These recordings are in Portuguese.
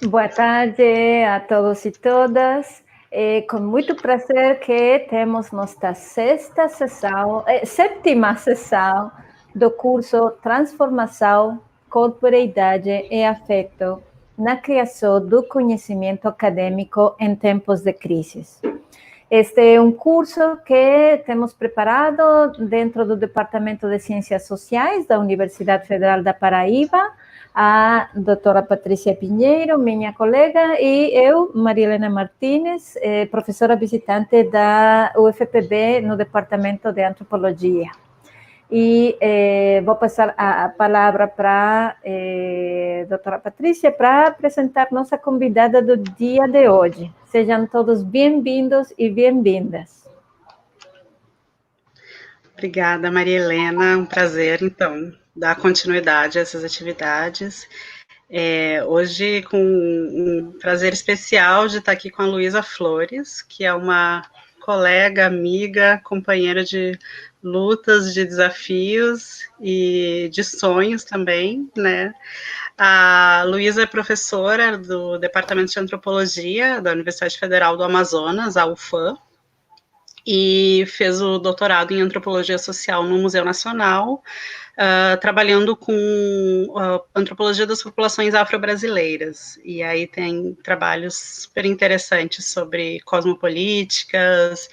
Boa tarde a todos e todas. É com muito prazer que temos nossa sétima sessão do curso Transformação, Corporeidade e Afeto na criação do conhecimento acadêmico em tempos de crise. Este é um curso que temos preparado dentro do Departamento de Ciências Sociais da Universidade Federal da Paraíba, a doutora Patrícia Pinheiro, minha colega, e eu, Maria Helena Martínez, professora visitante da UFPB no Departamento de Antropologia. E vou passar a palavra para a doutora Patrícia para apresentar nossa convidada do dia de hoje. Sejam todos bem-vindos e bem-vindas. Obrigada, Maria Helena. Um prazer, então, dar continuidade a essas atividades. Hoje, com um prazer especial de estar aqui com a Luísa Flores, que é uma colega, amiga, companheira de lutas, de desafios e de sonhos também, né? A Luísa é professora do Departamento de Antropologia da Universidade Federal do Amazonas, a UFAM, e fez o doutorado em Antropologia Social no Museu Nacional, trabalhando com antropologia das populações afro-brasileiras. E aí tem trabalhos super interessantes sobre cosmopolíticas,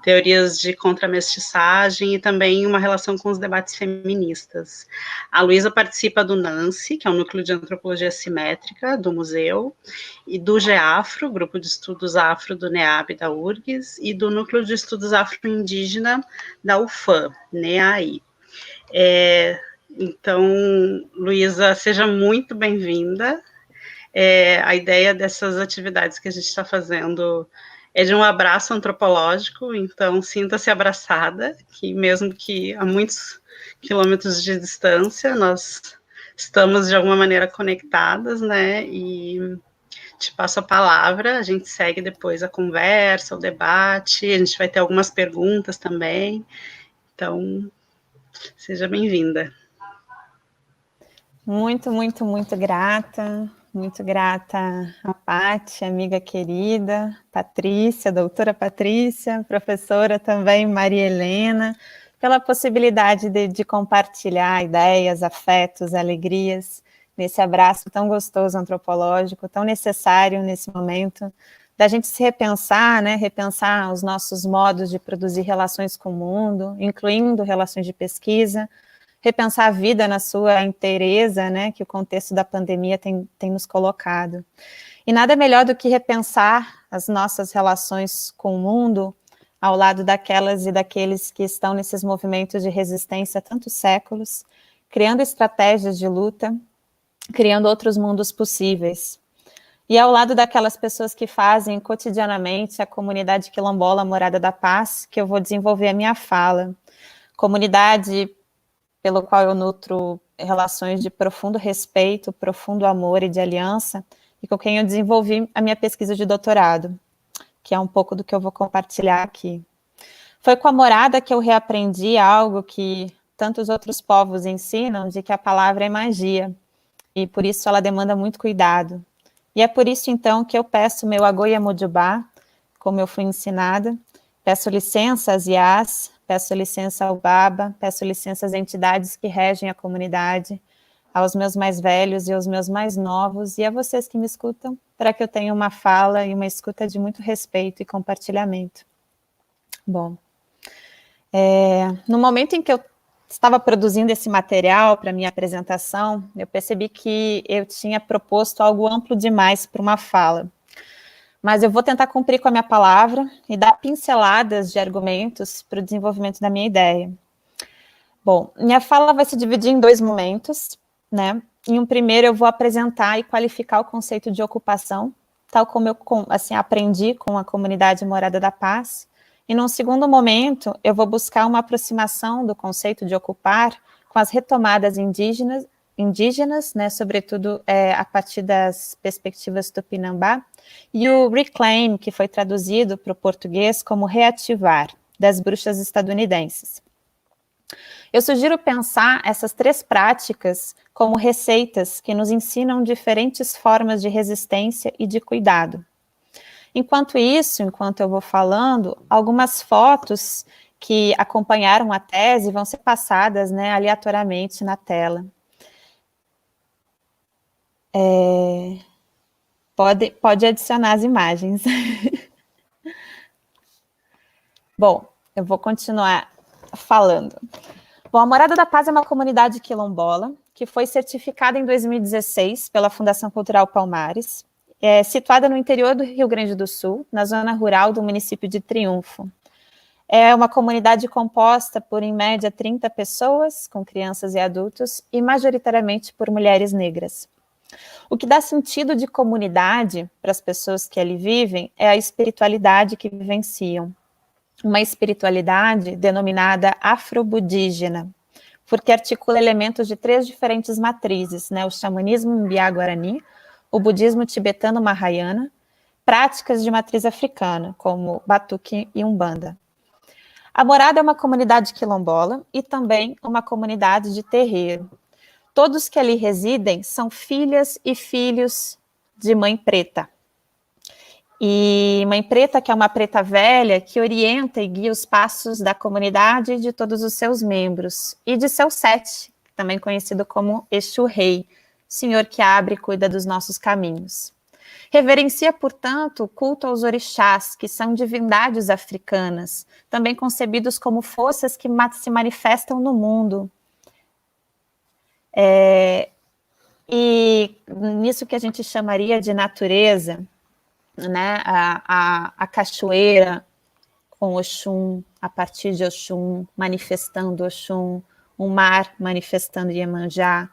teorias de contramestiçagem e também uma relação com os debates feministas. A Luísa participa do NANCE, que é o Núcleo de Antropologia Simétrica do museu, e do GEAFRO, Grupo de Estudos Afro do NEAB da URGS, e do Núcleo de Estudos Afro-Indígena da UFAM, NEAI. Então, Luísa, seja muito bem-vinda. A ideia dessas atividades que a gente está fazendo é de um abraço antropológico, então sinta-se abraçada, que mesmo que a muitos quilômetros de distância, nós estamos de alguma maneira conectadas, né, e te passo a palavra, a gente segue depois a conversa, o debate, a gente vai ter algumas perguntas também, então, seja bem-vinda. Muito grata a Paty, amiga querida, Patrícia, doutora Patrícia, professora também Maria Helena, pela possibilidade de compartilhar ideias, afetos, alegrias, nesse abraço tão gostoso antropológico, tão necessário nesse momento, da gente se repensar, né, repensar os nossos modos de produzir relações com o mundo, incluindo relações de pesquisa, repensar a vida na sua inteireza, né, que o contexto da pandemia tem nos colocado. E nada melhor do que repensar as nossas relações com o mundo ao lado daquelas e daqueles que estão nesses movimentos de resistência há tantos séculos, criando estratégias de luta, criando outros mundos possíveis. E ao lado daquelas pessoas que fazem cotidianamente a comunidade quilombola Morada da Paz, que eu vou desenvolver a minha fala. Comunidade pelo qual eu nutro relações de profundo respeito, profundo amor e de aliança, e com quem eu desenvolvi a minha pesquisa de doutorado, que é um pouco do que eu vou compartilhar aqui. Foi com a Morada que eu reaprendi algo que tantos outros povos ensinam, de que a palavra é magia, e por isso ela demanda muito cuidado. E é por isso, então, que eu peço meu Agoia Mojubá, como eu fui ensinada, peço licença às Iás, peço licença ao Baba, peço licença às entidades que regem a comunidade, aos meus mais velhos e aos meus mais novos, e a vocês que me escutam, para que eu tenha uma fala e uma escuta de muito respeito e compartilhamento. Bom, no momento em que eu estava produzindo esse material para minha apresentação, eu percebi que eu tinha proposto algo amplo demais para uma fala. Mas eu vou tentar cumprir com a minha palavra e dar pinceladas de argumentos para o desenvolvimento da minha ideia. Bom, minha fala vai se dividir em dois momentos, né? Em um primeiro eu vou apresentar e qualificar o conceito de ocupação, tal como eu aprendi com a comunidade Morada da Paz. E num segundo momento eu vou buscar uma aproximação do conceito de ocupar com as retomadas indígenas, né, sobretudo a partir das perspectivas tupinambá, e o reclaim, que foi traduzido para o português como reativar, das bruxas estadunidenses. Eu sugiro pensar essas 3 práticas como receitas que nos ensinam diferentes formas de resistência e de cuidado. Enquanto eu vou falando, algumas fotos que acompanharam a tese vão ser passadas, né, aleatoriamente na tela. Pode adicionar as imagens. Bom, eu vou continuar falando. Bom, a Morada da Paz é uma comunidade quilombola que foi certificada em 2016 pela Fundação Cultural Palmares, situada no interior do Rio Grande do Sul, na zona rural do município de Triunfo. É uma comunidade composta por, em média, 30 pessoas, com crianças e adultos, e majoritariamente por mulheres negras. O que dá sentido de comunidade para as pessoas que ali vivem é a espiritualidade que vivenciam. Uma espiritualidade denominada afro-budígena, porque articula elementos de 3 diferentes matrizes, né? O xamanismo mbiá-guarani, o budismo tibetano mahayana, práticas de matriz africana, como batuque e umbanda. A Morada é uma comunidade quilombola e também uma comunidade de terreiro. Todos que ali residem são filhas e filhos de mãe preta. E mãe preta, que é uma preta velha, que orienta e guia os passos da comunidade e de todos os seus membros, e de seu sete, também conhecido como Exu Rei, senhor que abre e cuida dos nossos caminhos. Reverencia, portanto, o culto aos orixás, que são divindades africanas, também concebidos como forças que se manifestam no mundo. E nisso que a gente chamaria de natureza, né, a cachoeira com Oxum, a partir de Oxum, manifestando Oxum, o mar manifestando Iemanjá,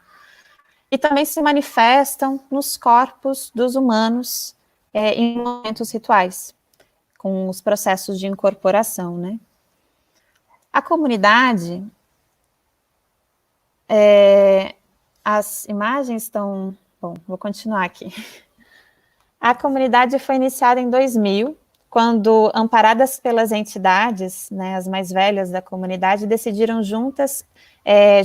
e também se manifestam nos corpos dos humanos em momentos rituais, com os processos de incorporação, né? A comunidade, as imagens estão... Bom, vou continuar aqui. A comunidade foi iniciada em 2000, quando, amparadas pelas entidades, né, as mais velhas da comunidade, decidiram juntas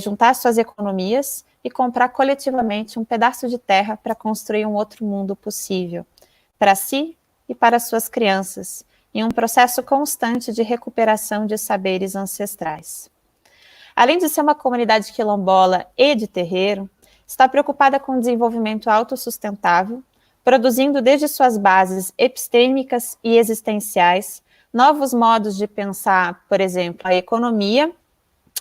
juntar suas economias e comprar coletivamente um pedaço de terra para construir um outro mundo possível, para si e para suas crianças, em um processo constante de recuperação de saberes ancestrais. Além de ser uma comunidade quilombola e de terreiro, está preocupada com o desenvolvimento autossustentável, produzindo desde suas bases epistêmicas e existenciais, novos modos de pensar, por exemplo, a economia,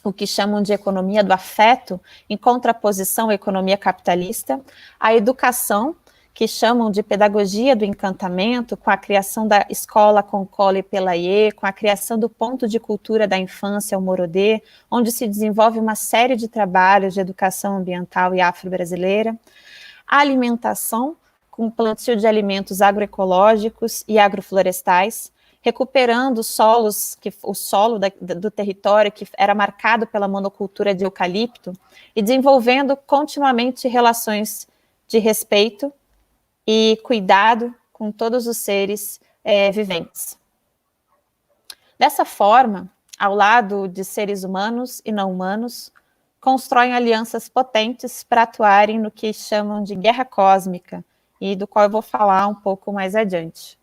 o que chamam de economia do afeto, em contraposição à economia capitalista, a educação, que chamam de pedagogia do encantamento, com a criação da escola Concole Pelaie, com a criação do ponto de cultura da infância, o Morodê, onde se desenvolve uma série de trabalhos de educação ambiental e afro-brasileira, a alimentação, com plantio de alimentos agroecológicos e agroflorestais, recuperando solos, o solo do território que era marcado pela monocultura de eucalipto, e desenvolvendo continuamente relações de respeito e cuidado com todos os seres viventes. Dessa forma, ao lado de seres humanos e não humanos, constroem alianças potentes para atuarem no que chamam de guerra cósmica, e do qual eu vou falar um pouco mais adiante.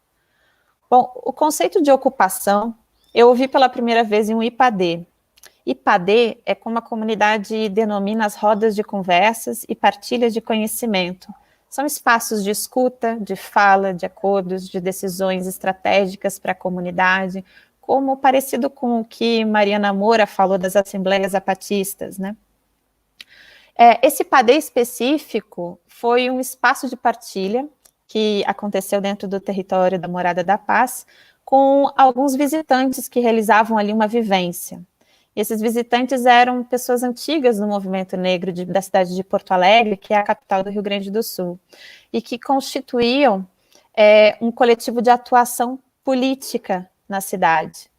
Bom, o conceito de ocupação eu ouvi pela primeira vez em um IPADê. IPADê é como a comunidade denomina as rodas de conversas e partilhas de conhecimento. São espaços de escuta, de fala, de acordos, de decisões estratégicas para a comunidade, como parecido com o que Mariana Moura falou das assembleias zapatistas, né? Esse IPADê específico foi um espaço de partilha que aconteceu dentro do território da Morada da Paz, com alguns visitantes que realizavam ali uma vivência. Esses visitantes eram pessoas antigas no movimento negro da cidade de Porto Alegre, que é a capital do Rio Grande do Sul, e que constituíam um coletivo de atuação política na cidade.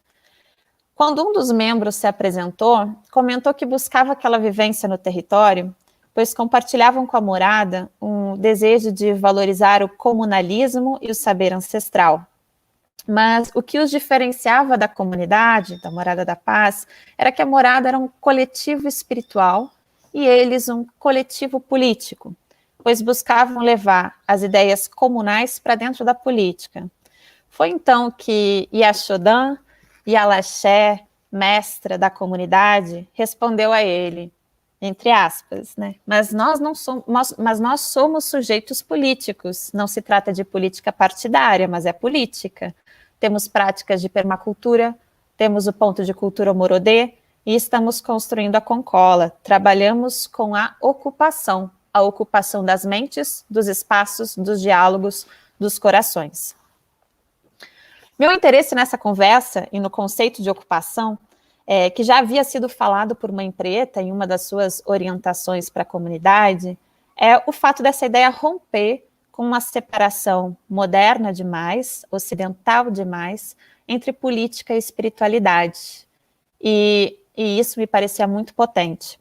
Quando um dos membros se apresentou, comentou que buscava aquela vivência no território, pois compartilhavam com a Morada um desejo de valorizar o comunalismo e o saber ancestral. Mas o que os diferenciava da comunidade, da Morada da Paz, era que a Morada era um coletivo espiritual e eles um coletivo político, pois buscavam levar as ideias comunais para dentro da política. Foi então que Yashodan, Yalaxé, mestra da comunidade, respondeu a ele, entre aspas, né? Mas nós somos sujeitos políticos, não se trata de política partidária, mas é política. Temos práticas de permacultura, temos o ponto de cultura Morodê e estamos construindo a Concola. Trabalhamos com a ocupação das mentes, dos espaços, dos diálogos, dos corações. Meu interesse nessa conversa e no conceito de ocupação, que já havia sido falado por Mãe Preta em uma das suas orientações para a comunidade, é o fato dessa ideia romper com uma separação moderna demais, ocidental demais, entre política e espiritualidade. E isso me parecia muito potente.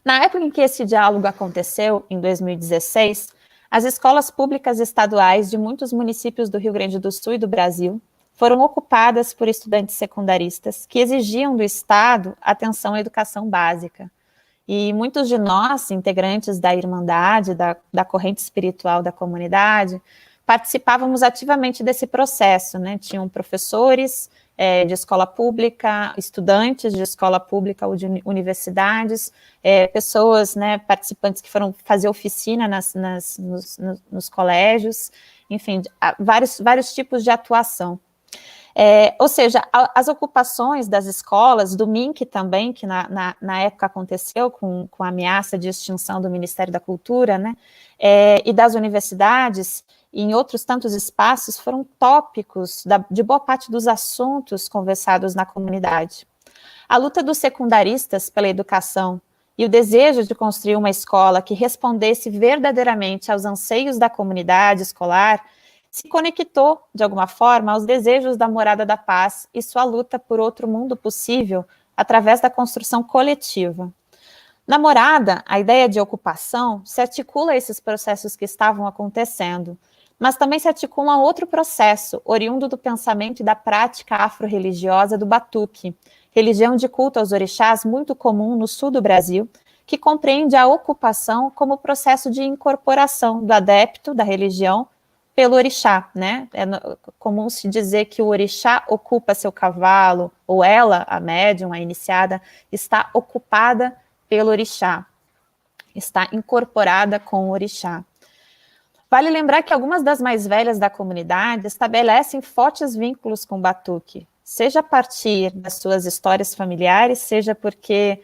Na época em que esse diálogo aconteceu, em 2016, as escolas públicas estaduais de muitos municípios do Rio Grande do Sul e do Brasil foram ocupadas por estudantes secundaristas que exigiam do Estado atenção à educação básica. E muitos de nós, integrantes da Irmandade, da corrente espiritual da comunidade, participávamos ativamente desse processo, né? Tinham professores de escola pública, estudantes de escola pública ou de universidades, pessoas, né, participantes que foram fazer oficina nos colégios, enfim, vários tipos de atuação. Ou seja, as ocupações das escolas, do MINC também, que na época aconteceu com a ameaça de extinção do Ministério da Cultura, né, e das universidades, e em outros tantos espaços, foram tópicos de boa parte dos assuntos conversados na comunidade. A luta dos secundaristas pela educação e o desejo de construir uma escola que respondesse verdadeiramente aos anseios da comunidade escolar se conectou, de alguma forma, aos desejos da Morada da Paz e sua luta por outro mundo possível através da construção coletiva. Na Morada, a ideia de ocupação se articula a esses processos que estavam acontecendo, mas também se articula a outro processo, oriundo do pensamento e da prática afro-religiosa do Batuque, religião de culto aos orixás muito comum no sul do Brasil, que compreende a ocupação como processo de incorporação do adepto da religião pelo orixá, né? É comum se dizer que o orixá ocupa seu cavalo, ou ela, a médium, a iniciada, está ocupada pelo orixá, está incorporada com o orixá. Vale lembrar que algumas das mais velhas da comunidade estabelecem fortes vínculos com o Batuque, seja a partir das suas histórias familiares, seja porque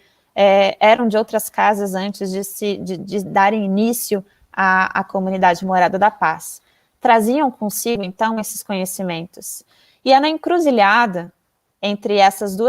eram de outras casas antes de darem início à comunidade Morada da Paz. Traziam consigo, então, esses conhecimentos. E é na encruzilhada entre essas duas